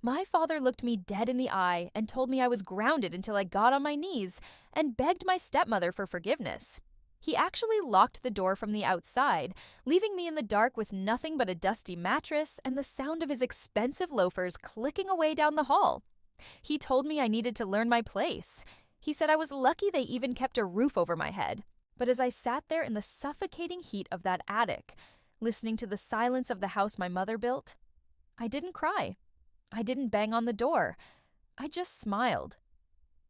My father looked me dead in the eye and told me I was grounded until I got on my knees and begged my stepmother for forgiveness. He actually locked the door from the outside, leaving me in the dark with nothing but a dusty mattress and the sound of his expensive loafers clicking away down the hall. He told me I needed to learn my place. He said I was lucky they even kept a roof over my head. But as I sat there in the suffocating heat of that attic, listening to the silence of the house my mother built, I didn't cry. I didn't bang on the door. I just smiled.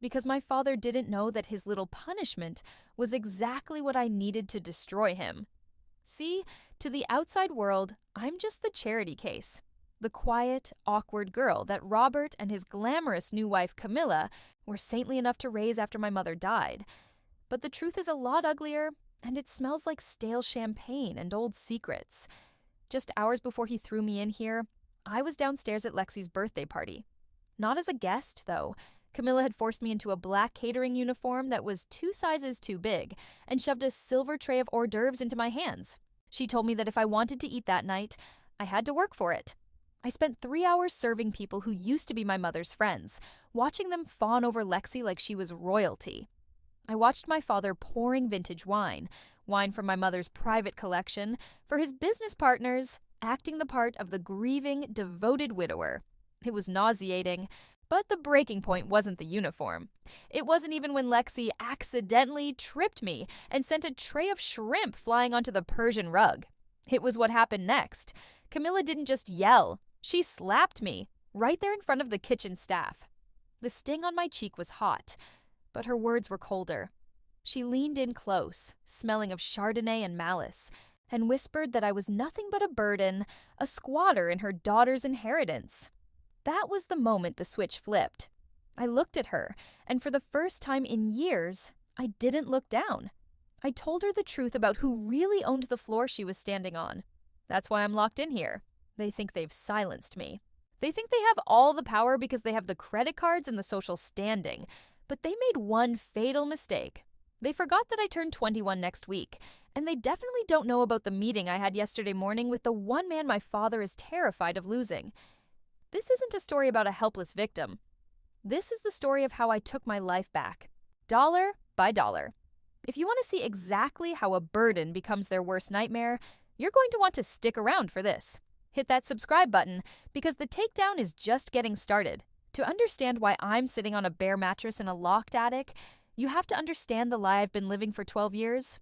Because my father didn't know that his little punishment was exactly what I needed to destroy him. See, to the outside world, I'm just the charity case. The quiet, awkward girl that Robert and his glamorous new wife Camilla were saintly enough to raise after my mother died. But the truth is a lot uglier, and it smells like stale champagne and old secrets. Just hours before he threw me in here, I was downstairs at Lexi's birthday party. Not as a guest, though. Camilla had forced me into a black catering uniform that was 2 sizes too big and shoved a silver tray of hors d'oeuvres into my hands. She told me that if I wanted to eat that night, I had to work for it. I spent 3 hours serving people who used to be my mother's friends, watching them fawn over Lexi like she was royalty. I watched my father pouring vintage wine from my mother's private collection, for his business partners, acting the part of the grieving, devoted widower. It was nauseating, but the breaking point wasn't the uniform. It wasn't even when Lexi accidentally tripped me and sent a tray of shrimp flying onto the Persian rug. It was what happened next. Camilla didn't just yell. She slapped me, right there in front of the kitchen staff. The sting on my cheek was hot, but her words were colder. She leaned in close, smelling of Chardonnay and malice, and whispered that I was nothing but a burden, a squatter in her daughter's inheritance. That was the moment the switch flipped. I looked at her, and for the first time in years, I didn't look down. I told her the truth about who really owned the floor she was standing on. That's why I'm locked in here. They think they've silenced me. They think they have all the power because they have the credit cards and the social standing. But they made one fatal mistake. They forgot that I turned 21 next week, and they definitely don't know about the meeting I had yesterday morning with the one man my father is terrified of losing. This isn't a story about a helpless victim. This is the story of how I took my life back, dollar by dollar. If you want to see exactly how a burden becomes their worst nightmare, you're going to want to stick around for this. Hit that subscribe button, because the takedown is just getting started. To understand why I'm sitting on a bare mattress in a locked attic, you have to understand the lie I've been living for 12 years.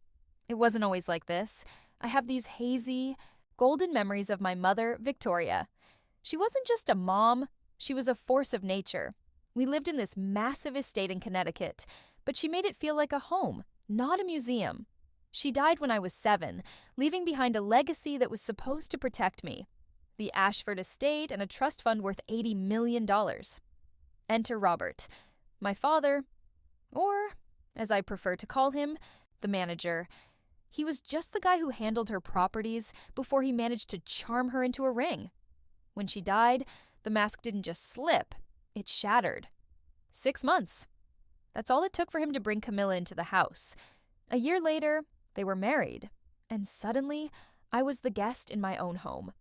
It wasn't always like this. I have these hazy, golden memories of my mother, Victoria. She wasn't just a mom, she was a force of nature. We lived in this massive estate in Connecticut, but she made it feel like a home, not a museum. She died when I was 7, leaving behind a legacy that was supposed to protect me. The Ashford estate and a trust fund worth $80 million. Enter Robert, my father, or, as I prefer to call him, the manager. He was just the guy who handled her properties before he managed to charm her into a ring. When she died, the mask didn't just slip, it shattered. 6 months. That's all it took for him to bring Camilla into the house. A year later, they were married, and suddenly, I was the guest in my own home.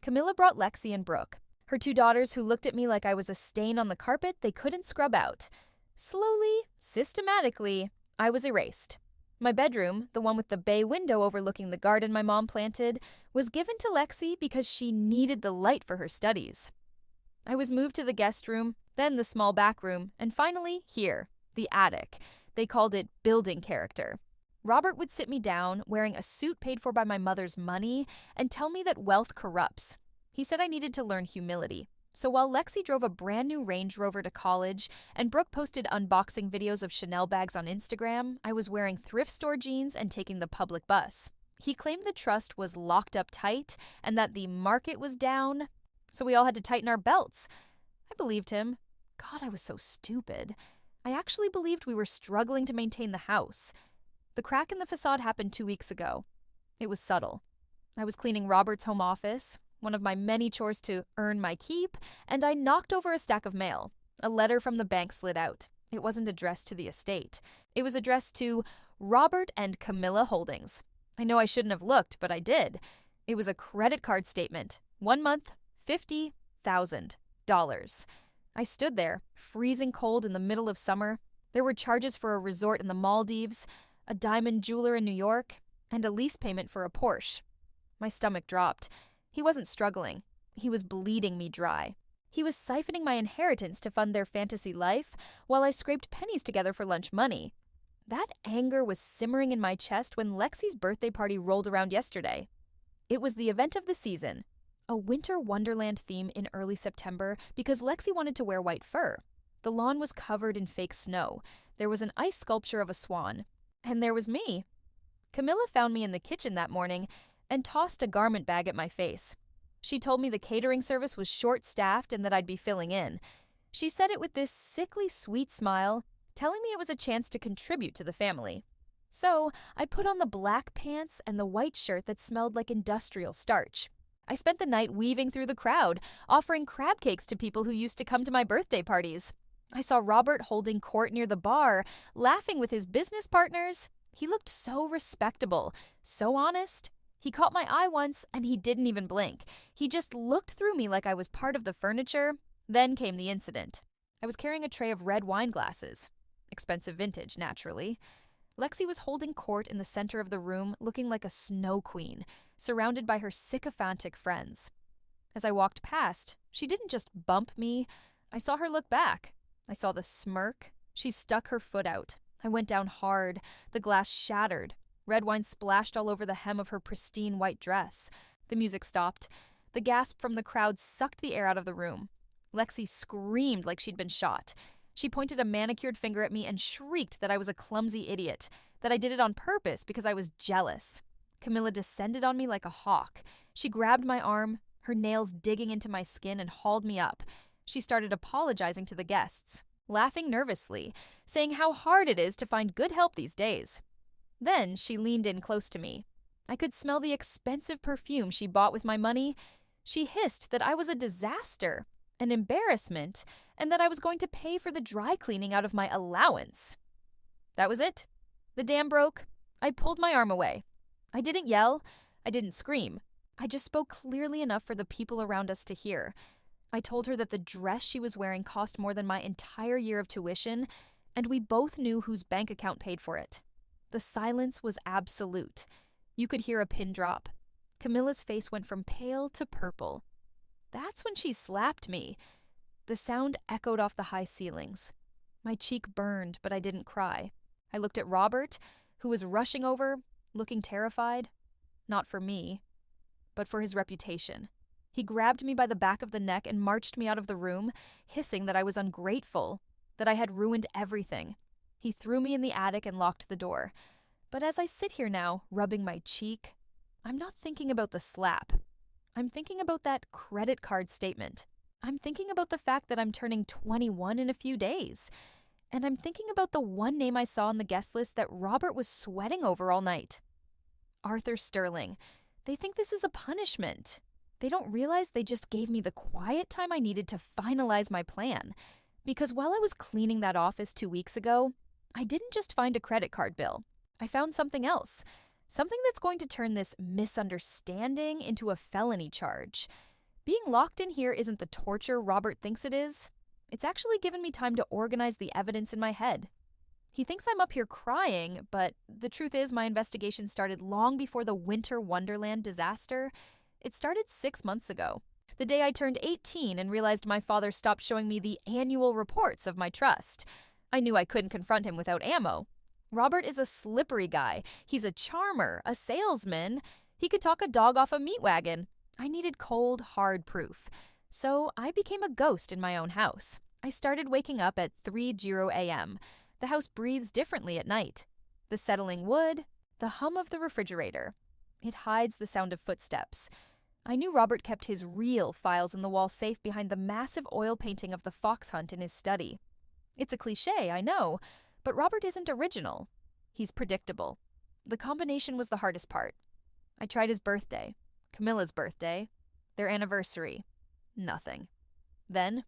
Camilla brought Lexi and Brooke, her 2 daughters who looked at me like I was a stain on the carpet they couldn't scrub out. Slowly, systematically, I was erased. My bedroom, the one with the bay window overlooking the garden my mom planted, was given to Lexi because she needed the light for her studies. I was moved to the guest room, then the small back room, and finally here, the attic. They called it building character. Robert would sit me down, wearing a suit paid for by my mother's money, and tell me that wealth corrupts. He said I needed to learn humility. So while Lexi drove a brand new Range Rover to college and Brooke posted unboxing videos of Chanel bags on Instagram, I was wearing thrift store jeans and taking the public bus. He claimed the trust was locked up tight and that the market was down, so we all had to tighten our belts. I believed him. God, I was so stupid. I actually believed we were struggling to maintain the house. The crack in the facade happened 2 weeks ago. It was subtle. I was cleaning Robert's home office, one of my many chores to earn my keep, and I knocked over a stack of mail. A letter from the bank slid out. It wasn't addressed to the estate. It was addressed to Robert and Camilla Holdings. I know I shouldn't have looked, but I did. It was a credit card statement. 1 month, $50,000. dollars. I stood there, freezing cold in the middle of summer. There were charges for a resort in the Maldives, a diamond jeweler in New York, and a lease payment for a Porsche. My stomach dropped. He wasn't struggling. He was bleeding me dry. He was siphoning my inheritance to fund their fantasy life while I scraped pennies together for lunch money. That anger was simmering in my chest when Lexi's birthday party rolled around yesterday. It was the event of the season, a winter wonderland theme in early September because Lexi wanted to wear white fur. The lawn was covered in fake snow. There was an ice sculpture of a swan. And there was me. Camilla found me in the kitchen that morning and tossed a garment bag at my face. She told me the catering service was short-staffed and that I'd be filling in. She said it with this sickly sweet smile, telling me it was a chance to contribute to the family. So I put on the black pants and the white shirt that smelled like industrial starch. I spent the night weaving through the crowd, offering crab cakes to people who used to come to my birthday parties. I saw Robert holding court near the bar, laughing with his business partners. He looked so respectable, so honest. He caught my eye once, and he didn't even blink. He just looked through me like I was part of the furniture. Then came the incident. I was carrying a tray of red wine glasses. Expensive vintage, naturally. Lexi was holding court in the center of the room, looking like a snow queen, surrounded by her sycophantic friends. As I walked past, she didn't just bump me. I saw her look back. I saw the smirk. She stuck her foot out. I went down hard. The glass shattered. Red wine splashed all over the hem of her pristine white dress. The music stopped. The gasp from the crowd sucked the air out of the room. Lexi screamed like she'd been shot. She pointed a manicured finger at me and shrieked that I was a clumsy idiot, that I did it on purpose because I was jealous. Camilla descended on me like a hawk. She grabbed my arm, her nails digging into my skin, and hauled me up. She started apologizing to the guests, laughing nervously, saying how hard it is to find good help these days. Then she leaned in close to me. I could smell the expensive perfume she bought with my money. She hissed that I was a disaster, an embarrassment, and that I was going to pay for the dry cleaning out of my allowance. That was it. The dam broke. I pulled my arm away. I didn't yell. I didn't scream. I just spoke clearly enough for the people around us to hear. I told her that the dress she was wearing cost more than my entire year of tuition, and we both knew whose bank account paid for it. The silence was absolute. You could hear a pin drop. Camilla's face went from pale to purple. That's when she slapped me. The sound echoed off the high ceilings. My cheek burned, but I didn't cry. I looked at Robert, who was rushing over, looking terrified. Not for me, but for his reputation. He grabbed me by the back of the neck and marched me out of the room, hissing that I was ungrateful, that I had ruined everything. He threw me in the attic and locked the door. But as I sit here now, rubbing my cheek, I'm not thinking about the slap. I'm thinking about that credit card statement. I'm thinking about the fact that I'm turning 21 in a few days. And I'm thinking about the one name I saw on the guest list that Robert was sweating over all night. Arthur Sterling. They think this is a punishment. They don't realize they just gave me the quiet time I needed to finalize my plan. Because while I was cleaning that office 2 weeks ago, I didn't just find a credit card bill. I found something else. Something that's going to turn this misunderstanding into a felony charge. Being locked in here isn't the torture Robert thinks it is. It's actually given me time to organize the evidence in my head. He thinks I'm up here crying, but the truth is my investigation started long before the winter wonderland disaster. It started 6 months ago, the day I turned 18 and realized my father stopped showing me the annual reports of my trust. I knew I couldn't confront him without ammo. Robert is a slippery guy. He's a charmer, a salesman. He could talk a dog off a meat wagon. I needed cold, hard proof. So I became a ghost in my own house. I started waking up at 3:00 a.m. The house breathes differently at night. The settling wood, the hum of the refrigerator. It hides the sound of footsteps. I knew Robert kept his real files in the wall safe behind the massive oil painting of the fox hunt in his study. It's a cliché, I know, but Robert isn't original. He's predictable. The combination was the hardest part. I tried his birthday, Camilla's birthday, their anniversary. Nothing. Then,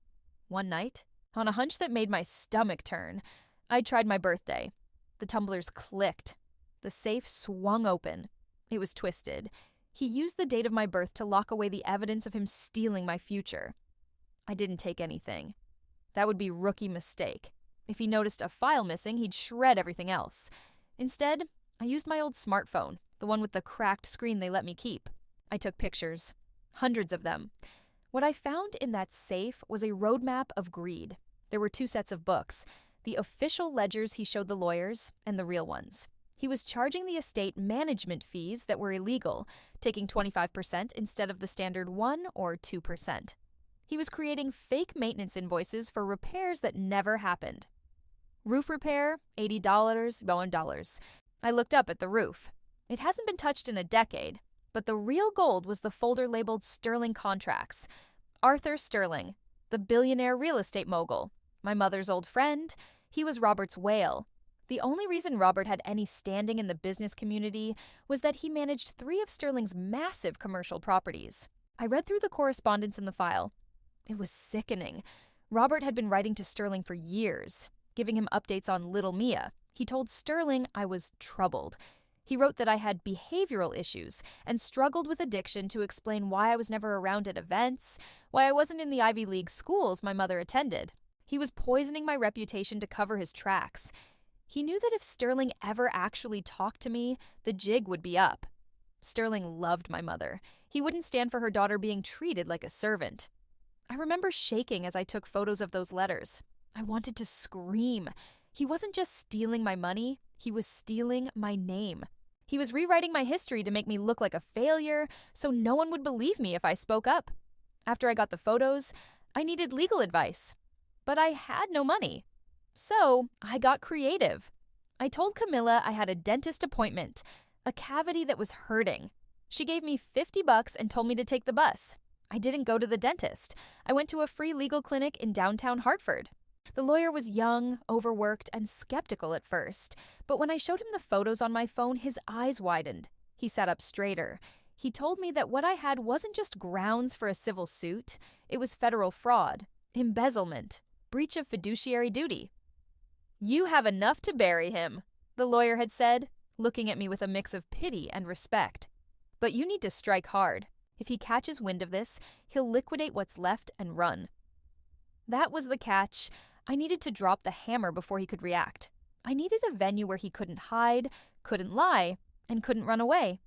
one night, on a hunch that made my stomach turn, I tried my birthday. The tumblers clicked. The safe swung open. It was twisted. He used the date of my birth to lock away the evidence of him stealing my future. I didn't take anything. That would be rookie mistake. If he noticed a file missing, he'd shred everything else. Instead, I used my old smartphone, the one with the cracked screen they let me keep. I took pictures. Hundreds of them. What I found in that safe was a roadmap of greed. There were 2 sets of books, the official ledgers he showed the lawyers and the real ones. He was charging the estate management fees that were illegal, taking 25% instead of the standard 1 or 2%. He was creating fake maintenance invoices for repairs that never happened. Roof repair, $80, $1. I looked up at the roof. It hasn't been touched in a decade, but the real gold was the folder labeled Sterling Contracts. Arthur Sterling, the billionaire real estate mogul. My mother's old friend. He was Robert's whale. The only reason Robert had any standing in the business community was that he managed 3 of Sterling's massive commercial properties. I read through the correspondence in the file. It was sickening. Robert had been writing to Sterling for years, giving him updates on little Mia. He told Sterling I was troubled. He wrote that I had behavioral issues and struggled with addiction to explain why I was never around at events, why I wasn't in the Ivy League schools my mother attended. He was poisoning my reputation to cover his tracks. He knew that if Sterling ever actually talked to me, the jig would be up. Sterling loved my mother. He wouldn't stand for her daughter being treated like a servant. I remember shaking as I took photos of those letters. I wanted to scream. He wasn't just stealing my money, he was stealing my name. He was rewriting my history to make me look like a failure, so no one would believe me if I spoke up. After I got the photos, I needed legal advice. But I had no money. So I got creative. I told Camilla I had a dentist appointment, a cavity that was hurting. She gave me $50 and told me to take the bus. I didn't go to the dentist. I went to a free legal clinic in downtown Hartford. The lawyer was young, overworked, and skeptical at first, but when I showed him the photos on my phone, his eyes widened. He sat up straighter. He told me that what I had wasn't just grounds for a civil suit, it was federal fraud, embezzlement, breach of fiduciary duty. "You have enough to bury him," the lawyer had said, looking at me with a mix of pity and respect. "But you need to strike hard. If he catches wind of this, he'll liquidate what's left and run." That was the catch. I needed to drop the hammer before he could react. I needed a venue where he couldn't hide, couldn't lie, and couldn't run away.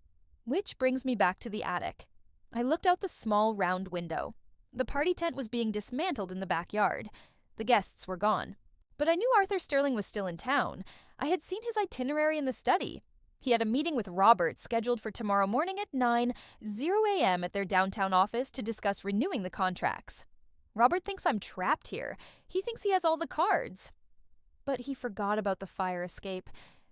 Which brings me back to the attic. I looked out the small round window. The party tent was being dismantled in the backyard. The guests were gone. But I knew Arthur Sterling was still in town. I had seen his itinerary in the study. He had a meeting with Robert scheduled for tomorrow morning at 9:00 a.m. at their downtown office to discuss renewing the contracts. Robert thinks I'm trapped here. He thinks he has all the cards. But he forgot about the fire escape.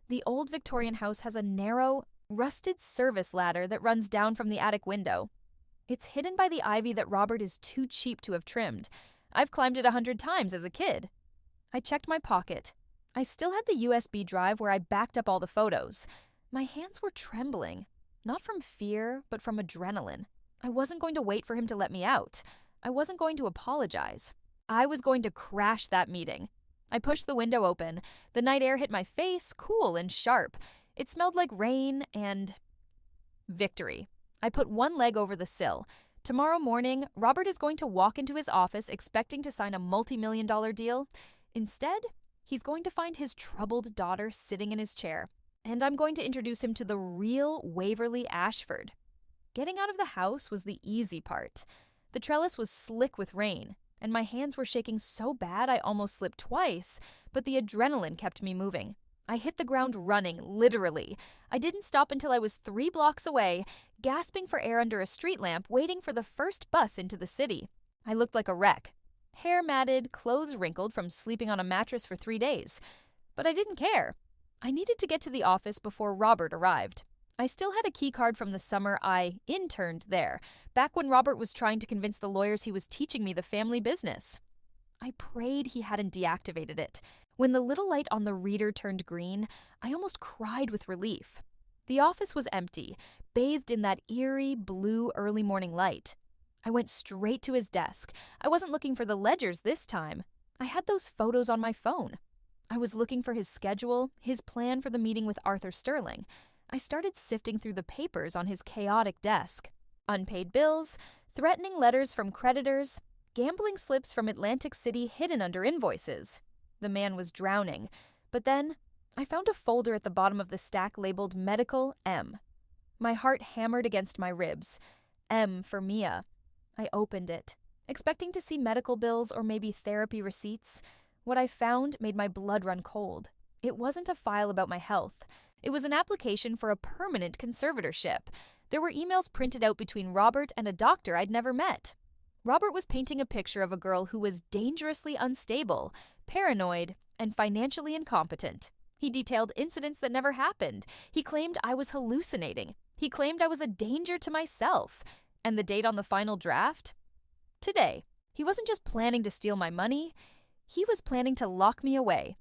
The old Victorian house has a narrow, rusted service ladder that runs down from the attic window. It's hidden by the ivy that Robert is too cheap to have trimmed. I've climbed it 100 times as a kid. I checked my pocket. I still had the USB drive where I backed up all the photos. My hands were trembling, not from fear, but from adrenaline. I wasn't going to wait for him to let me out. I wasn't going to apologize. I was going to crash that meeting. I pushed the window open. The night air hit my face, cool and sharp. It smelled like rain and victory. I put one leg over the sill. Tomorrow morning, Robert is going to walk into his office expecting to sign a multi-million-dollar deal. Instead, he's going to find his troubled daughter sitting in his chair, and I'm going to introduce him to the real Waverly Ashford. Getting out of the house was the easy part. The trellis was slick with rain, and my hands were shaking so bad I almost slipped twice, but the adrenaline kept me moving. I hit the ground running, literally. I didn't stop until I was 3 blocks away, gasping for air under a street lamp, waiting for the first bus into the city. I looked like a wreck. Hair matted, clothes wrinkled from sleeping on a mattress for 3 days. But I didn't care. I needed to get to the office before Robert arrived. I still had a key card from the summer I interned there, back when Robert was trying to convince the lawyers he was teaching me the family business. I prayed he hadn't deactivated it. When the little light on the reader turned green, I almost cried with relief. The office was empty, bathed in that eerie, blue early morning light. I went straight to his desk. I wasn't looking for the ledgers this time. I had those photos on my phone. I was looking for his schedule, his plan for the meeting with Arthur Sterling. I started sifting through the papers on his chaotic desk. Unpaid bills, threatening letters from creditors, Gambling slips from Atlantic City hidden under invoices. The man was drowning. But then, I found a folder at the bottom of the stack labeled Medical M. My heart hammered against my ribs. M for Mia. I opened it, expecting to see medical bills or maybe therapy receipts. What I found made my blood run cold. It wasn't a file about my health. It was an application for a permanent conservatorship. There were emails printed out between Robert and a doctor I'd never met. Robert was painting a picture of a girl who was dangerously unstable, paranoid, and financially incompetent. He detailed incidents that never happened. He claimed I was hallucinating. He claimed I was a danger to myself. And the date on the final draft? Today. He wasn't just planning to steal my money. He was planning to lock me away.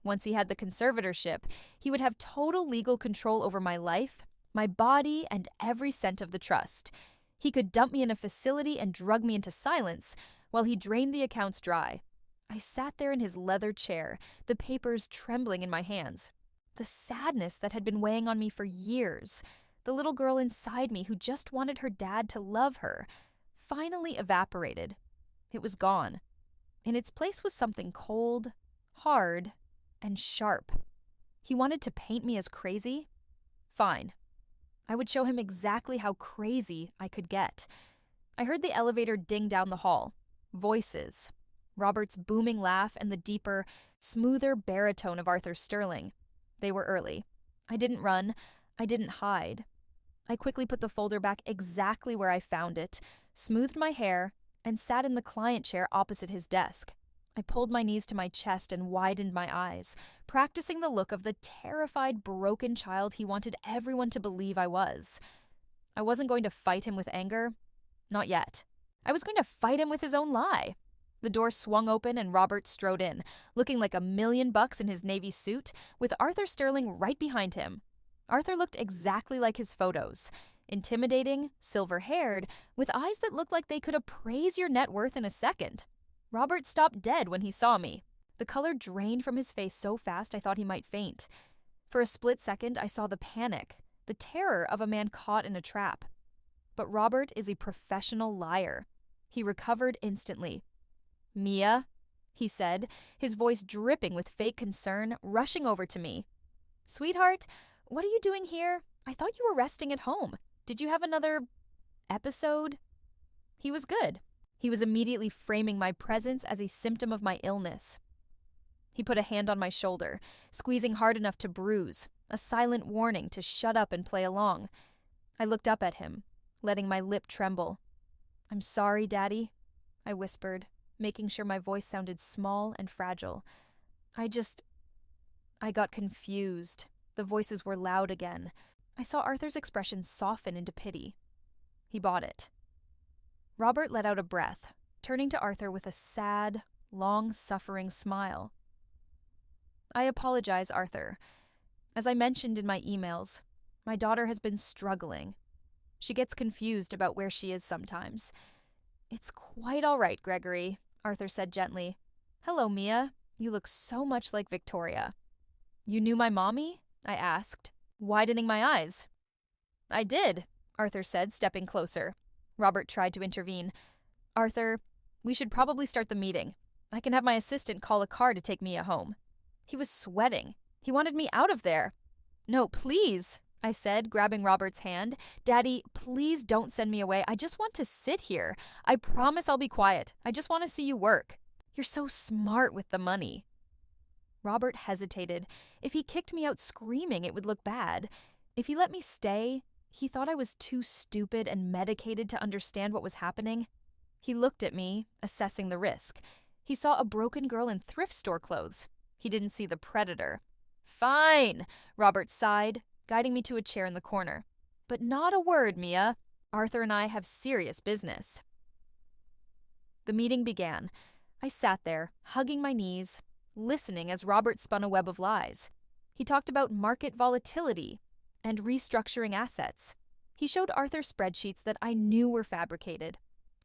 Once he had the conservatorship, he would have total legal control over my life, my body, and every cent of the trust. He could dump me in a facility and drug me into silence while he drained the accounts dry. I sat there in his leather chair, the papers trembling in my hands. The sadness that had been weighing on me for years, the little girl inside me who just wanted her dad to love her, finally evaporated. It was gone. In its place was something cold, hard, and sharp. He wanted to paint me as crazy? Fine. I would show him exactly how crazy I could get. I heard the elevator ding down the hall. Voices. Robert's booming laugh and the deeper, smoother baritone of Arthur Sterling. They were early. I didn't run. I didn't hide. I quickly put the folder back exactly where I found it, smoothed my hair, and sat in the client chair opposite his desk. I pulled my knees to my chest and widened my eyes, practicing the look of the terrified, broken child he wanted everyone to believe I was. I wasn't going to fight him with anger. Not yet. I was going to fight him with his own lie. The door swung open and Robert strode in, looking like $1,000,000 in his navy suit, with Arthur Sterling right behind him. Arthur looked exactly like his photos. Intimidating, silver-haired, with eyes that looked like they could appraise your net worth in a second. Robert stopped dead when he saw me. The color drained from his face so fast I thought he might faint. For a split second, I saw the panic, the terror of a man caught in a trap. But Robert is a professional liar. He recovered instantly. "Mia," he said, his voice dripping with fake concern, rushing over to me. "Sweetheart, what are you doing here? I thought you were resting at home. Did you have another episode?" He was good. He was immediately framing my presence as a symptom of my illness. He put a hand on my shoulder, squeezing hard enough to bruise, a silent warning to shut up and play along. I looked up at him, letting my lip tremble. "I'm sorry, Daddy," I whispered, making sure my voice sounded small and fragile. I got confused. The voices were loud again. I saw Arthur's expression soften into pity. He bought it. Robert let out a breath, turning to Arthur with a sad, long-suffering smile. "I apologize, Arthur. As I mentioned in my emails, my daughter has been struggling. She gets confused about where she is sometimes." "It's quite all right, Gregory," Arthur said gently. "Hello, Mia. You look so much like Victoria." "You knew my mommy?" I asked, widening my eyes. "I did," Arthur said, stepping closer. Robert tried to intervene. "Arthur, we should probably start the meeting. I can have my assistant call a car to take Mia home." He was sweating. He wanted me out of there. "No, please," I said, grabbing Robert's hand. "Daddy, please don't send me away. I just want to sit here. I promise I'll be quiet. I just want to see you work. You're so smart with the money." Robert hesitated. If he kicked me out screaming, it would look bad. If he let me stay, he thought I was too stupid and medicated to understand what was happening. He looked at me, assessing the risk. He saw a broken girl in thrift store clothes. He didn't see the predator. "Fine," Robert sighed, guiding me to a chair in the corner. "But not a word, Mia. Arthur and I have serious business." The meeting began. I sat there, hugging my knees, listening as Robert spun a web of lies. He talked about market volatility and restructuring assets. He showed Arthur spreadsheets that I knew were fabricated.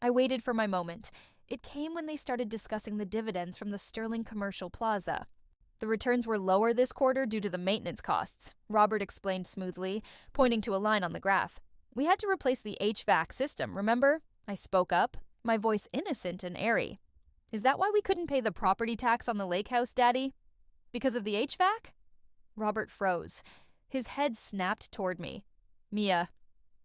I waited for my moment. It came when they started discussing the dividends from the Sterling Commercial Plaza. "The returns were lower this quarter due to the maintenance costs," Robert explained smoothly, pointing to a line on the graph. "We had to replace the HVAC system, remember?" I spoke up. my voice innocent and airy. Is that why we couldn't pay the property tax on the lake house, Daddy? Because of the HVAC? Robert froze. His head snapped toward me. Mia.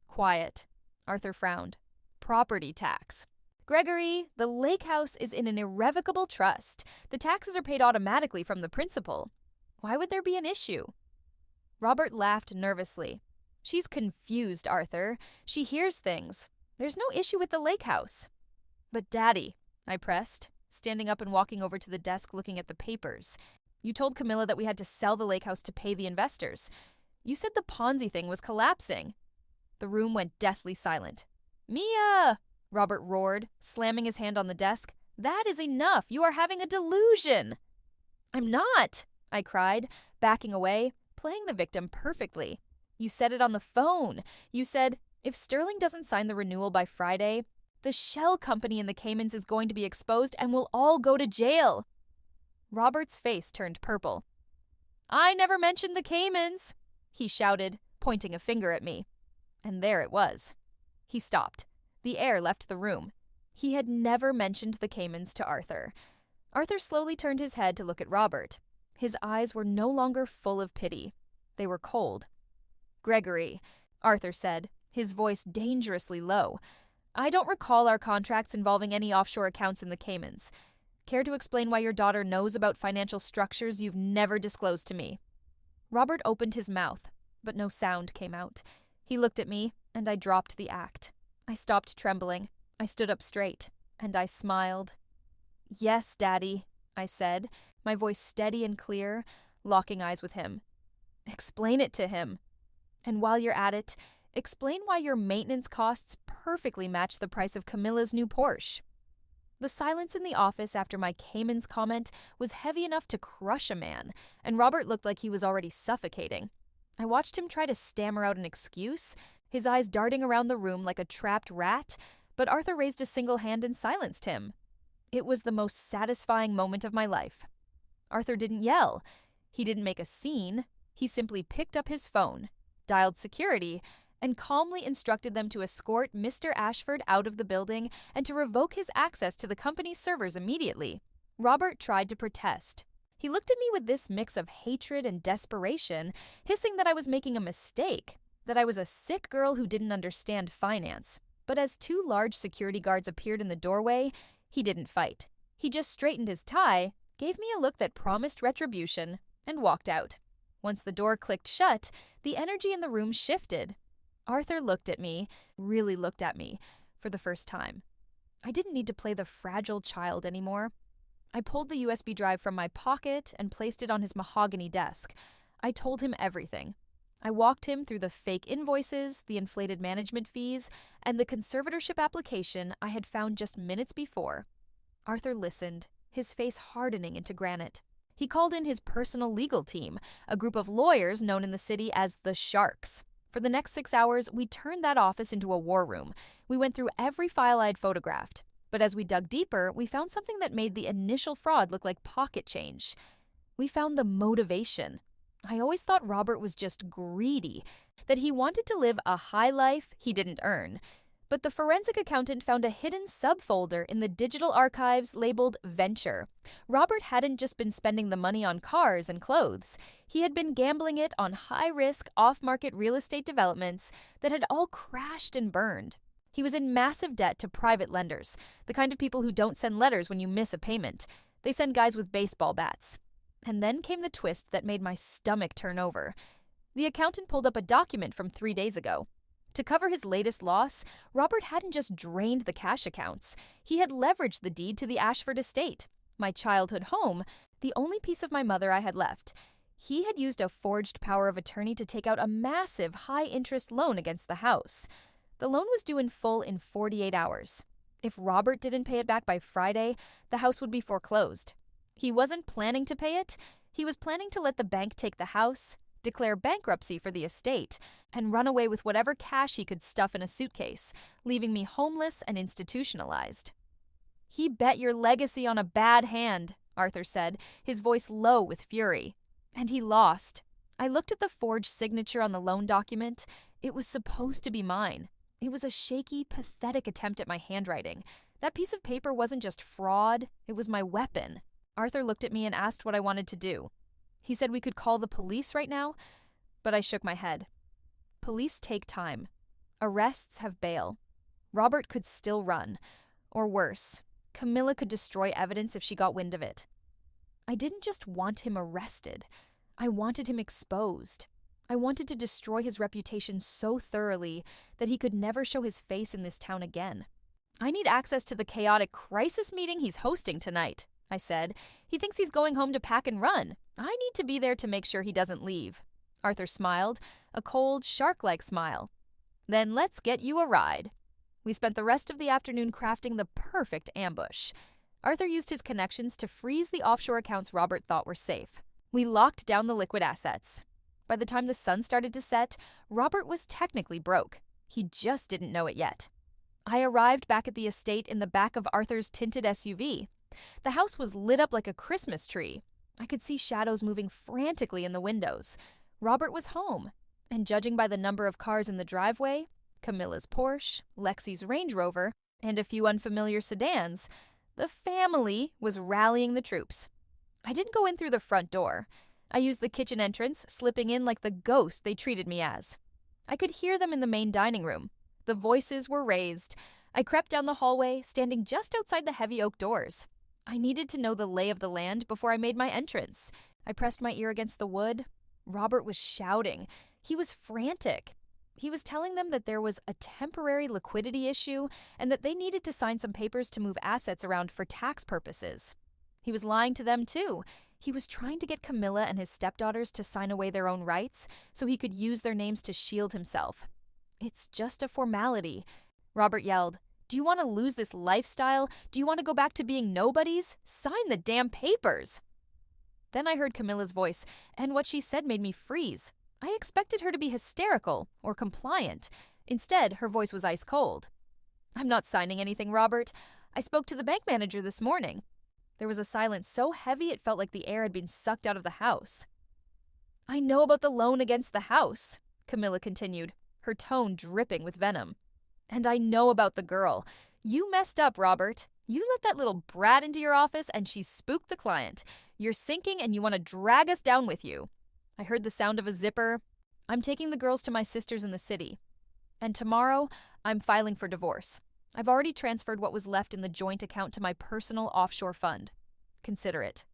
Quiet. Arthur frowned. Property tax. Gregory, the lake house is in an irrevocable trust. The taxes are paid automatically from the principal. Why would there be an issue? Robert laughed nervously. She's confused, Arthur. She hears things. There's no issue with the lake house. But Daddy, I pressed, standing up and walking over to the desk looking at the papers. You told Camilla that we had to sell the lake house to pay the investors. You said the Ponzi thing was collapsing. The room went deathly silent. Mia! Robert roared, slamming his hand on the desk. That is enough. You are having a delusion. I'm not, I cried, backing away, playing the victim perfectly. You said it on the phone. You said, if Sterling doesn't sign the renewal by Friday, the shell company in the Caymans is going to be exposed and we'll all go to jail. Robert's face turned purple. I never mentioned the Caymans, he shouted, pointing a finger at me. And there it was. He stopped. The air left the room. He had never mentioned the Caymans to Arthur. Arthur slowly turned his head to look at Robert. His eyes were no longer full of pity. They were cold. Gregory, Arthur said, his voice dangerously low. I don't recall our contracts involving any offshore accounts in the Caymans. Care to explain why your daughter knows about financial structures you've never disclosed to me? Robert opened his mouth, but no sound came out. He looked at me, and I dropped the act. I stopped trembling. I stood up straight, and I smiled. Yes, Daddy, I said, my voice steady and clear, locking eyes with him. Explain it to him. And while you're at it, explain why your maintenance costs perfectly match the price of Camilla's new Porsche. The silence in the office after my Caymans comment was heavy enough to crush a man, and Robert looked like he was already suffocating. I watched him try to stammer out an excuse, his eyes darting around the room like a trapped rat, but Arthur raised a single hand and silenced him. It was the most satisfying moment of my life. Arthur didn't yell. He didn't make a scene. He simply picked up his phone, dialed security, and calmly instructed them to escort Mr. Ashford out of the building and to revoke his access to the company's servers immediately. Robert tried to protest. He looked at me with this mix of hatred and desperation, hissing that I was making a mistake, that I was a sick girl who didn't understand finance. But as two large security guards appeared in the doorway, he didn't fight. He just straightened his tie, gave me a look that promised retribution, and walked out. Once the door clicked shut, the energy in the room shifted. Arthur looked at me, really looked at me, for the first time. I didn't need to play the fragile child anymore. I pulled the USB drive from my pocket and placed it on his mahogany desk. I told him everything. I walked him through the fake invoices, the inflated management fees, and the conservatorship application I had found just minutes before. Arthur listened, his face hardening into granite. He called in his personal legal team, a group of lawyers known in the city as the Sharks. For the next 6 hours, we turned that office into a war room. We went through every file I'd photographed. But as we dug deeper, we found something that made the initial fraud look like pocket change. We found the motivation. I always thought Robert was just greedy, that he wanted to live a high life he didn't earn. But the forensic accountant found a hidden subfolder in the digital archives labeled Venture. Robert hadn't just been spending the money on cars and clothes. He had been gambling it on high-risk, off-market real estate developments that had all crashed and burned. He was in massive debt to private lenders, the kind of people who don't send letters when you miss a payment. They send guys with baseball bats. And then came the twist that made my stomach turn over. The accountant pulled up a document from 3 days ago. To cover his latest loss, Robert hadn't just drained the cash accounts. He had leveraged the deed to the Ashford estate, my childhood home, the only piece of my mother I had left. He had used a forged power of attorney to take out a massive high-interest loan against the house. The loan was due in full in 48 hours. If Robert didn't pay it back by Friday, the house would be foreclosed. He wasn't planning to pay it. He was planning to let the bank take the house, declare bankruptcy for the estate, and run away with whatever cash he could stuff in a suitcase, leaving me homeless and institutionalized. He bet your legacy on a bad hand, Arthur said, his voice low with fury. And he lost. I looked at the forged signature on the loan document. It was supposed to be mine. It was a shaky, pathetic attempt at my handwriting. That piece of paper wasn't just fraud, it was my weapon. Arthur looked at me and asked what I wanted to do. He said we could call the police right now, but I shook my head. Police take time. Arrests have bail. Robert could still run. Or worse, Camilla could destroy evidence if she got wind of it. I didn't just want him arrested. I wanted him exposed. I wanted to destroy his reputation so thoroughly that he could never show his face in this town again. I need access to the chaotic crisis meeting he's hosting tonight, I said. He thinks he's going home to pack and run. I need to be there to make sure he doesn't leave. Arthur smiled, a cold, shark-like smile. Then let's get you a ride. We spent the rest of the afternoon crafting the perfect ambush. Arthur used his connections to freeze the offshore accounts Robert thought were safe. We locked down the liquid assets. By the time the sun started to set, Robert was technically broke. He just didn't know it yet. I arrived back at the estate in the back of Arthur's tinted SUV. The house was lit up like a Christmas tree. I could see shadows moving frantically in the windows. Robert was home, and judging by the number of cars in the driveway, Camilla's Porsche, Lexi's Range Rover, and a few unfamiliar sedans, the family was rallying the troops. I didn't go in through the front door. I used the kitchen entrance, slipping in like the ghost they treated me as. I could hear them in the main dining room. The voices were raised. I crept down the hallway, standing just outside the heavy oak doors. I needed to know the lay of the land before I made my entrance. I pressed my ear against the wood. Robert was shouting. He was frantic. He was telling them that there was a temporary liquidity issue and that they needed to sign some papers to move assets around for tax purposes. He was lying to them, too. He was trying to get Camilla and his stepdaughters to sign away their own rights so he could use their names to shield himself. It's just a formality. Robert yelled, "Do you want to lose this lifestyle? Do you want to go back to being nobodies? Sign the damn papers!" Then I heard Camilla's voice, and what she said made me freeze. I expected her to be hysterical or compliant. Instead, her voice was ice cold. "I'm not signing anything, Robert. I spoke to the bank manager this morning." There was a silence so heavy it felt like the air had been sucked out of the house. "I know about the loan against the house," Camilla continued, her tone dripping with venom. "And I know about the girl. You messed up, Robert. You let that little brat into your office and she spooked the client. You're sinking and you want to drag us down with you." I heard the sound of a zipper. "I'm taking the girls to my sisters in the city. And tomorrow, I'm filing for divorce. I've already transferred what was left in the joint account to my personal offshore fund. Consider it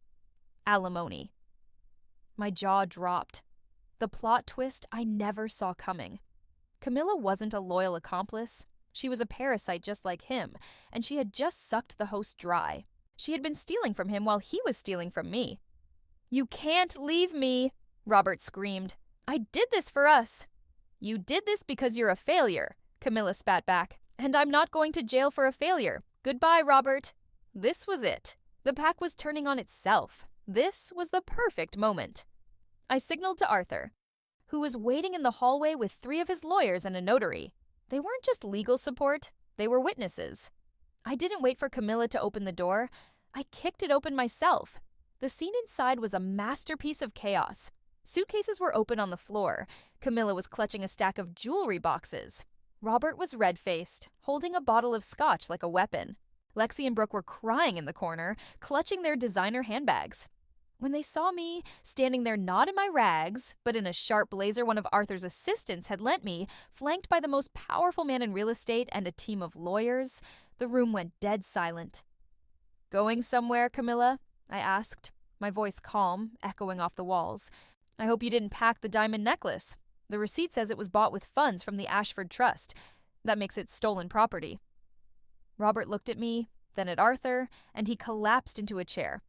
alimony." My jaw dropped. The plot twist I never saw coming. Camilla wasn't a loyal accomplice. She was a parasite just like him, and she had just sucked the host dry. She had been stealing from him while he was stealing from me. "You can't leave me," Robert screamed. "I did this for us." "You did this because you're a failure," Camilla spat back. "And I'm not going to jail for a failure. Goodbye, Robert." This was it. The pack was turning on itself. This was the perfect moment. I signaled to Arthur, who was waiting in the hallway with 3 of his lawyers and a notary. They weren't just legal support, they were witnesses. I didn't wait for Camilla to open the door. I kicked it open myself. The scene inside was a masterpiece of chaos. Suitcases were open on the floor. Camilla was clutching a stack of jewelry boxes. Robert was red-faced, holding a bottle of scotch like a weapon. Lexi and Brooke were crying in the corner, clutching their designer handbags. When they saw me, standing there not in my rags, but in a sharp blazer one of Arthur's assistants had lent me, flanked by the most powerful man in real estate and a team of lawyers, the room went dead silent. "Going somewhere, Camilla?" I asked, my voice calm, echoing off the walls. "I hope you didn't pack the diamond necklace. The receipt says it was bought with funds from the Ashford Trust. That makes it stolen property." Robert looked at me, then at Arthur, and he collapsed into a chair.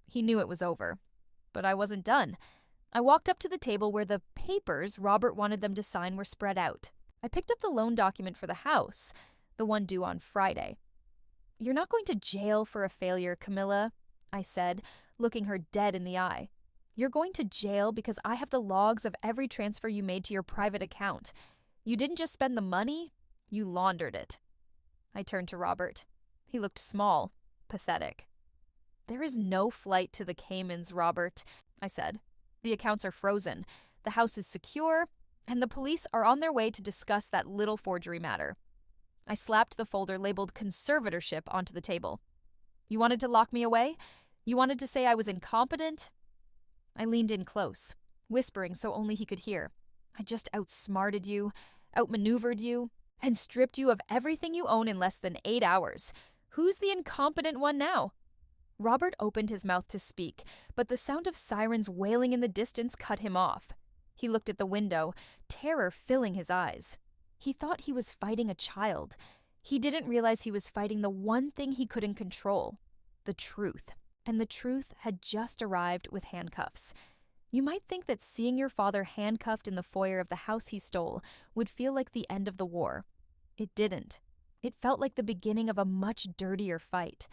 He knew it was over. But I wasn't done. I walked up to the table where the papers Robert wanted them to sign were spread out. I picked up the loan document for the house, the one due on Friday. "You're not going to jail for a failure, Camilla," I said, looking her dead in the eye. "You're going to jail because I have the logs of every transfer you made to your private account. You didn't just spend the money, you laundered it." I turned to Robert. He looked small, pathetic. "There is no flight to the Caymans, Robert," I said. "The accounts are frozen, the house is secure, and the police are on their way to discuss that little forgery matter. I slapped the folder labeled conservatorship onto the table. You wanted to lock me away? You wanted to say I was incompetent? I leaned in close, whispering so only he could hear. I just outsmarted you, outmaneuvered you, and stripped you of everything you own in less than 8 hours. Who's the incompetent one now? Robert opened his mouth to speak, but the sound of sirens wailing in the distance cut him off. He looked at the window, terror filling his eyes. He thought he was fighting a child. He didn't realize he was fighting the one thing he couldn't control, the truth. And the truth had just arrived with handcuffs. You might think that seeing your father handcuffed in the foyer of the house he stole would feel like the end of the war. It didn't. It felt like the beginning of a much dirtier fight.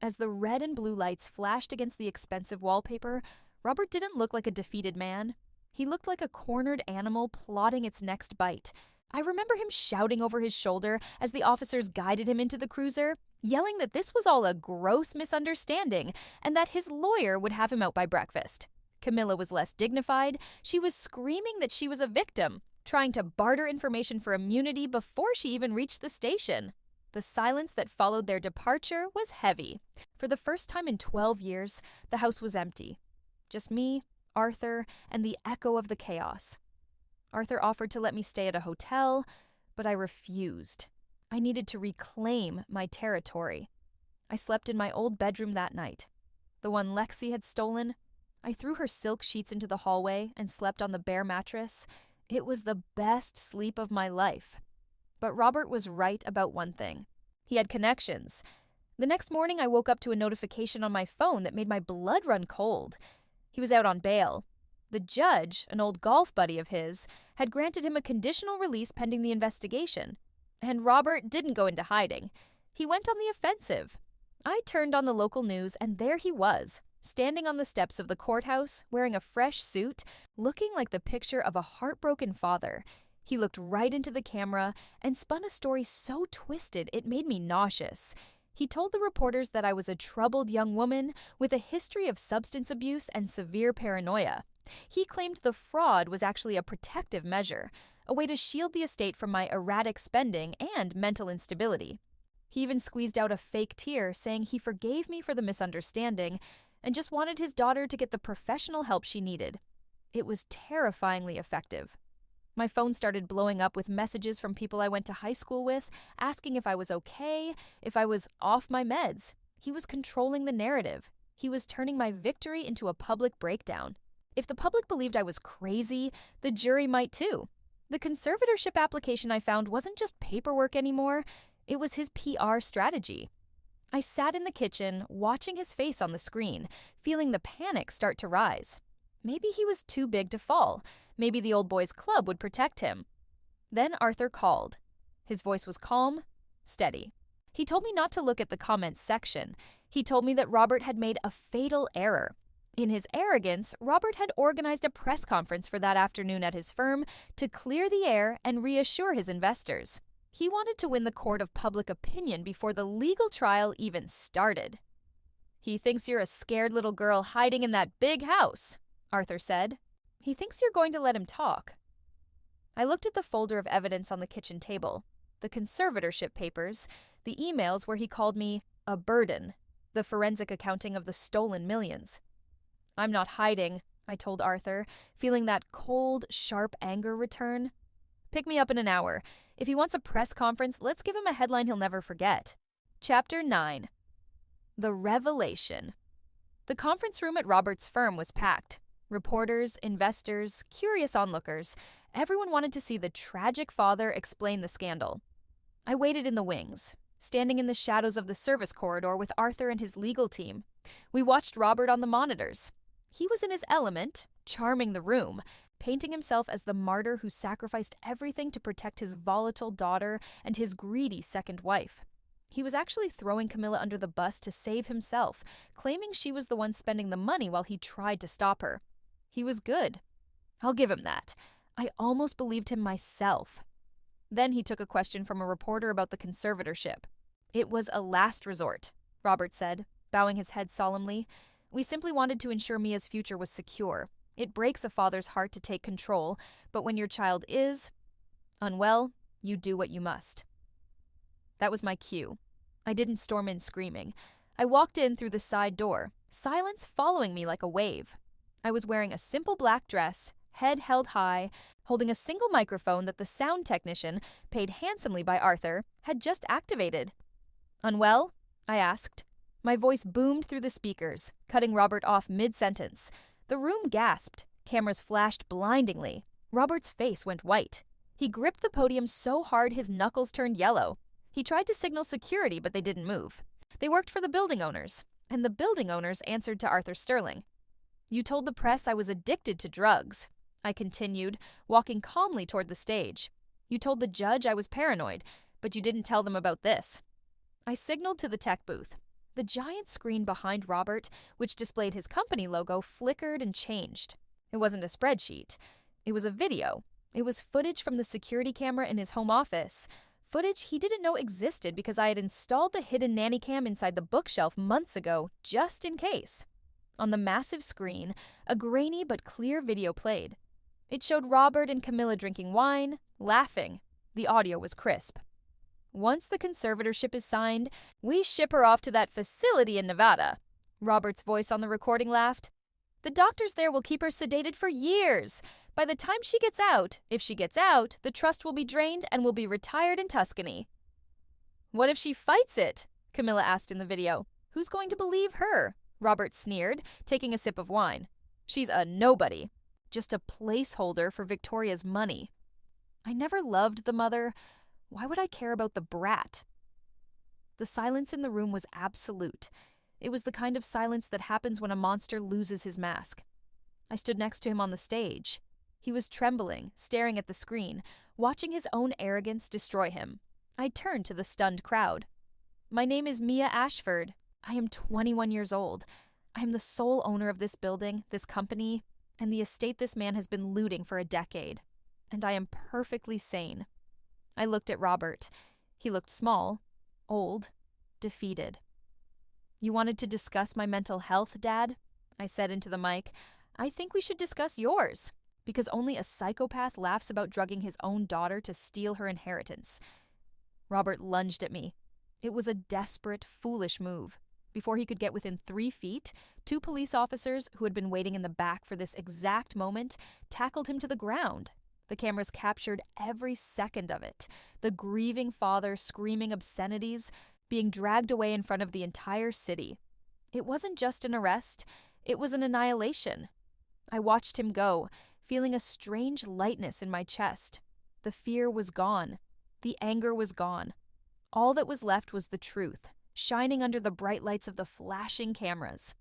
As the red and blue lights flashed against the expensive wallpaper, Robert didn't look like a defeated man. He looked like a cornered animal plotting its next bite. I remember him shouting over his shoulder as the officers guided him into the cruiser, yelling that this was all a gross misunderstanding and that his lawyer would have him out by breakfast. Camilla was less dignified. She was screaming that she was a victim, trying to barter information for immunity before she even reached the station. The silence that followed their departure was heavy. For the first time in 12 years, the house was empty. Just me, Arthur, and the echo of the chaos. Arthur offered to let me stay at a hotel, but I refused. I needed to reclaim my territory. I slept in my old bedroom that night, the one Lexi had stolen. I threw her silk sheets into the hallway and slept on the bare mattress. It was the best sleep of my life. But Robert was right about one thing. He had connections. The next morning, I woke up to a notification on my phone that made my blood run cold. He was out on bail. The judge, an old golf buddy of his, had granted him a conditional release pending the investigation. And Robert didn't go into hiding. He went on the offensive. I turned on the local news, and there he was, standing on the steps of the courthouse, wearing a fresh suit, looking like the picture of a heartbroken father. He looked right into the camera and spun a story so twisted it made me nauseous. He told the reporters that I was a troubled young woman with a history of substance abuse and severe paranoia. He claimed the fraud was actually a protective measure, a way to shield the estate from my erratic spending and mental instability. He even squeezed out a fake tear, saying he forgave me for the misunderstanding and just wanted his daughter to get the professional help she needed. It was terrifyingly effective. My phone started blowing up with messages from people I went to high school with, asking if I was okay, if I was off my meds. He was controlling the narrative. He was turning my victory into a public breakdown. If the public believed I was crazy, the jury might too. The conservatorship application I found wasn't just paperwork anymore, it was his PR strategy. I sat in the kitchen, watching his face on the screen, feeling the panic start to rise. Maybe he was too big to fall. Maybe the old boys club would protect him. Then Arthur called. His voice was calm, steady. He told me not to look at the comments section. He told me that Robert had made a fatal error. In his arrogance, Robert had organized a press conference for that afternoon at his firm to clear the air and reassure his investors. He wanted to win the court of public opinion before the legal trial even started. "He thinks you're a scared little girl hiding in that big house," Arthur said. "He thinks you're going to let him talk." I looked at the folder of evidence on the kitchen table, the conservatorship papers, the emails where he called me a burden, the forensic accounting of the stolen millions. "I'm not hiding," I told Arthur, feeling that cold, sharp anger return. "Pick me up in an hour. If he wants a press conference, let's give him a headline he'll never forget." Chapter 9. The Revelation. The conference room at Robert's firm was packed. Reporters, investors, curious onlookers. Everyone wanted to see the tragic father explain the scandal. I waited in the wings, standing in the shadows of the service corridor with Arthur and his legal team. We watched Robert on the monitors. He was in his element, charming the room, painting himself as the martyr who sacrificed everything to protect his volatile daughter and his greedy second wife. He was actually throwing Camilla under the bus to save himself, claiming she was the one spending the money while he tried to stop her. He was good. I'll give him that. I almost believed him myself. Then he took a question from a reporter about the conservatorship. "It was a last resort," Robert said, bowing his head solemnly. "We simply wanted to ensure Mia's future was secure. It breaks a father's heart to take control, but when your child is unwell, you do what you must." That was my cue. I didn't storm in screaming. I walked in through the side door, silence following me like a wave. I was wearing a simple black dress, head held high, holding a single microphone that the sound technician, paid handsomely by Arthur, had just activated. "Unwell?" I asked. My voice boomed through the speakers, cutting Robert off mid-sentence. The room gasped. Cameras flashed blindingly. Robert's face went white. He gripped the podium so hard his knuckles turned yellow. He tried to signal security, but they didn't move. They worked for the building owners, and the building owners answered to Arthur Sterling. "You told the press I was addicted to drugs," I continued, walking calmly toward the stage. "You told the judge I was paranoid, but you didn't tell them about this." I signaled to the tech booth. The giant screen behind Robert, which displayed his company logo, flickered and changed. It wasn't a spreadsheet. It was a video. It was footage from the security camera in his home office. Footage he didn't know existed because I had installed the hidden nanny cam inside the bookshelf months ago, just in case. On the massive screen, a grainy but clear video played. It showed Robert and Camilla drinking wine, laughing. The audio was crisp. "Once the conservatorship is signed, we ship her off to that facility in Nevada." Robert's voice on the recording laughed. "The doctors there will keep her sedated for years. By the time she gets out, if she gets out, the trust will be drained and will be retired in Tuscany." "What if she fights it?" Camilla asked in the video. "Who's going to believe her?" Robert sneered, taking a sip of wine. "She's a nobody. Just a placeholder for Victoria's money." I never loved the mother. Why would I care about the brat? The silence in the room was absolute. It was the kind of silence that happens when a monster loses his mask. I stood next to him on the stage. He was trembling, staring at the screen, watching his own arrogance destroy him. I turned to the stunned crowd. "My name is Mia Ashford. I am 21 years old. I am the sole owner of this building, this company, and the estate this man has been looting for a decade. And I am perfectly sane." I looked at Robert. He looked small, old, defeated. "You wanted to discuss my mental health, Dad?" I said into the mic. "I think we should discuss yours, because only a psychopath laughs about drugging his own daughter to steal her inheritance." Robert lunged at me. It was a desperate, foolish move. Before he could get within 3 feet, 2 police officers who had been waiting in the back for this exact moment tackled him to the ground. The cameras captured every second of it. The grieving father screaming obscenities, being dragged away in front of the entire city. It wasn't just an arrest, it was an annihilation. I watched him go, feeling a strange lightness in my chest. The fear was gone. The anger was gone. All that was left was the truth, shining under the bright lights of the flashing cameras.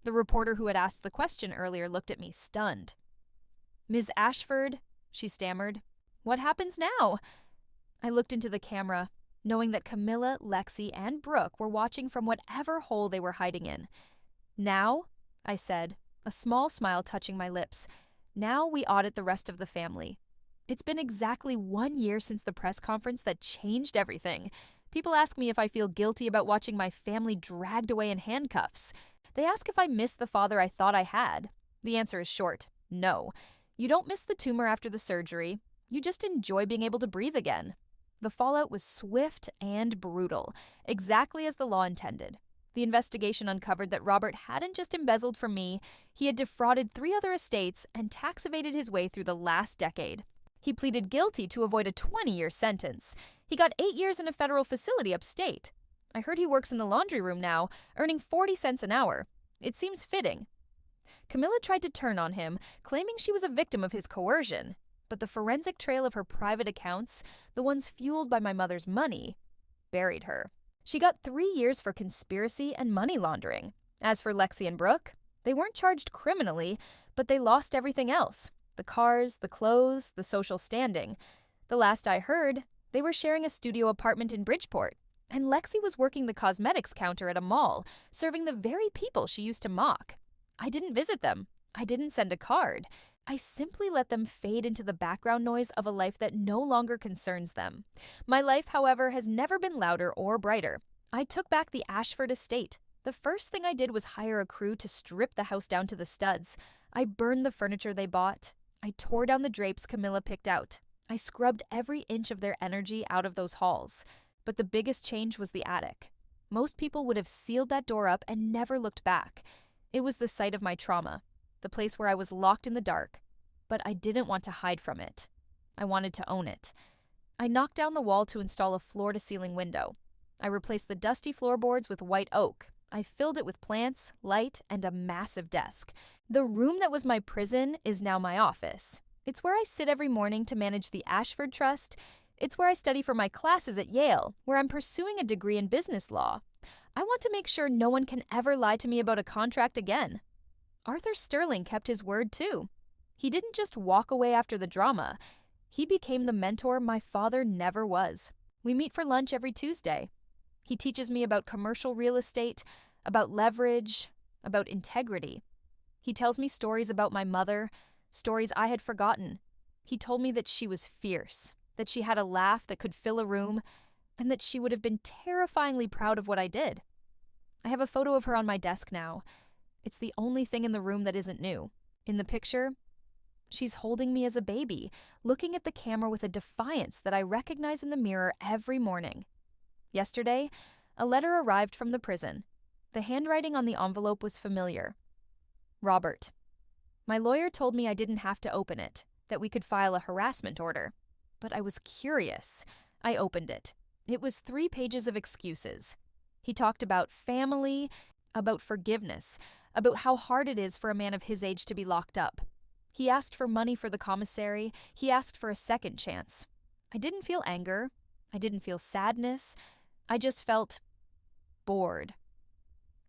The reporter who had asked the question earlier looked at me, stunned. "Ms. Ashford," she stammered, "what happens now?" I looked into the camera, knowing that Camilla, Lexi, and Brooke were watching from whatever hole they were hiding in. "Now," I said, a small smile touching my lips, "now we audit the rest of the family. It's been exactly 1 year since the press conference that changed everything. People ask me if I feel guilty about watching my family dragged away in handcuffs. They ask if I miss the father I thought I had. The answer is short, no. You don't miss the tumor after the surgery. You just enjoy being able to breathe again." The fallout was swift and brutal, exactly as the law intended. The investigation uncovered that Robert hadn't just embezzled from me, he had defrauded 3 other estates and tax evaded his way through the last decade. He pleaded guilty to avoid a 20-year sentence. He got 8 years in a federal facility upstate. I heard he works in the laundry room now, earning 40 cents an hour. It seems fitting. Camilla tried to turn on him, claiming she was a victim of his coercion. But the forensic trail of her private accounts, the ones fueled by my mother's money, buried her. She got 3 years for conspiracy and money laundering. As for Lexi and Brooke, they weren't charged criminally, but they lost everything else. The cars, the clothes, the social standing. The last I heard, they were sharing a studio apartment in Bridgeport. And Lexi was working the cosmetics counter at a mall, serving the very people she used to mock. I didn't visit them. I didn't send a card. I simply let them fade into the background noise of a life that no longer concerns them. My life, however, has never been louder or brighter. I took back the Ashford estate. The first thing I did was hire a crew to strip the house down to the studs. I burned the furniture they bought. I tore down the drapes Camilla picked out. I scrubbed every inch of their energy out of those halls. But the biggest change was the attic. Most people would have sealed that door up and never looked back. It was the site of my trauma, the place where I was locked in the dark. But I didn't want to hide from it. I wanted to own it. I knocked down the wall to install a floor-to-ceiling window. I replaced the dusty floorboards with white oak. I filled it with plants, light, and a massive desk. The room that was my prison is now my office. It's where I sit every morning to manage the Ashford Trust. It's where I study for my classes at Yale, where I'm pursuing a degree in business law. I want to make sure no one can ever lie to me about a contract again. Arthur Sterling kept his word too. He didn't just walk away after the drama. He became the mentor my father never was. We meet for lunch every Tuesday. He teaches me about commercial real estate, about leverage, about integrity. He tells me stories about my mother, stories I had forgotten. He told me that she was fierce, that she had a laugh that could fill a room, and that she would have been terrifyingly proud of what I did. I have a photo of her on my desk now. It's the only thing in the room that isn't new. In the picture, she's holding me as a baby, looking at the camera with a defiance that I recognize in the mirror every morning. Yesterday, a letter arrived from the prison. The handwriting on the envelope was familiar. Robert. My lawyer told me I didn't have to open it, that we could file a harassment order. But I was curious. I opened it. It was 3 pages of excuses. He talked about family, about forgiveness, about how hard it is for a man of his age to be locked up. He asked for money for the commissary. He asked for a second chance. I didn't feel anger. I didn't feel sadness. I just felt bored.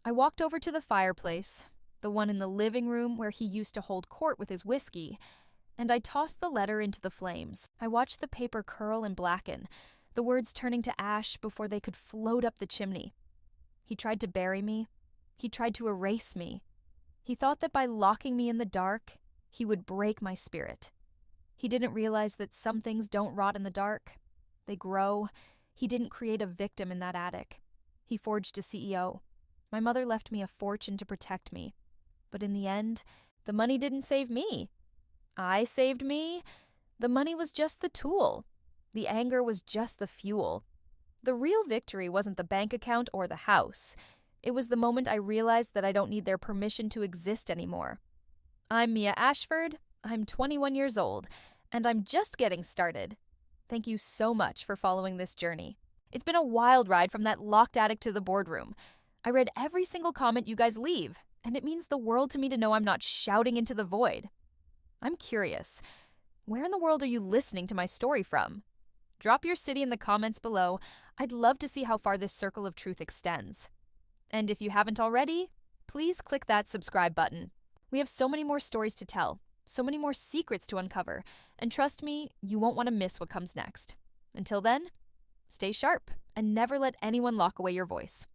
I walked over to the fireplace, the one in the living room where he used to hold court with his whiskey, and I tossed the letter into the flames. I watched the paper curl and blacken, the words turning to ash before they could float up the chimney. He tried to bury me. He tried to erase me. He thought that by locking me in the dark, he would break my spirit. He didn't realize that some things don't rot in the dark. They grow. He didn't create a victim in that attic. He forged a CEO. My mother left me a fortune to protect me. But in the end, the money didn't save me. I saved me. The money was just the tool. The anger was just the fuel. The real victory wasn't the bank account or the house. It was the moment I realized that I don't need their permission to exist anymore. I'm Mia Ashford. I'm 21 years old, and I'm just getting started. Thank you so much for following this journey. It's been a wild ride from that locked attic to the boardroom. I read every single comment you guys leave, and it means the world to me to know I'm not shouting into the void. I'm curious. Where in the world are you listening to my story from? Drop your city in the comments below. I'd love to see how far this circle of truth extends. And if you haven't already, please click that subscribe button. We have so many more stories to tell, so many more secrets to uncover, and trust me, you won't want to miss what comes next. Until then, stay sharp and never let anyone lock away your voice.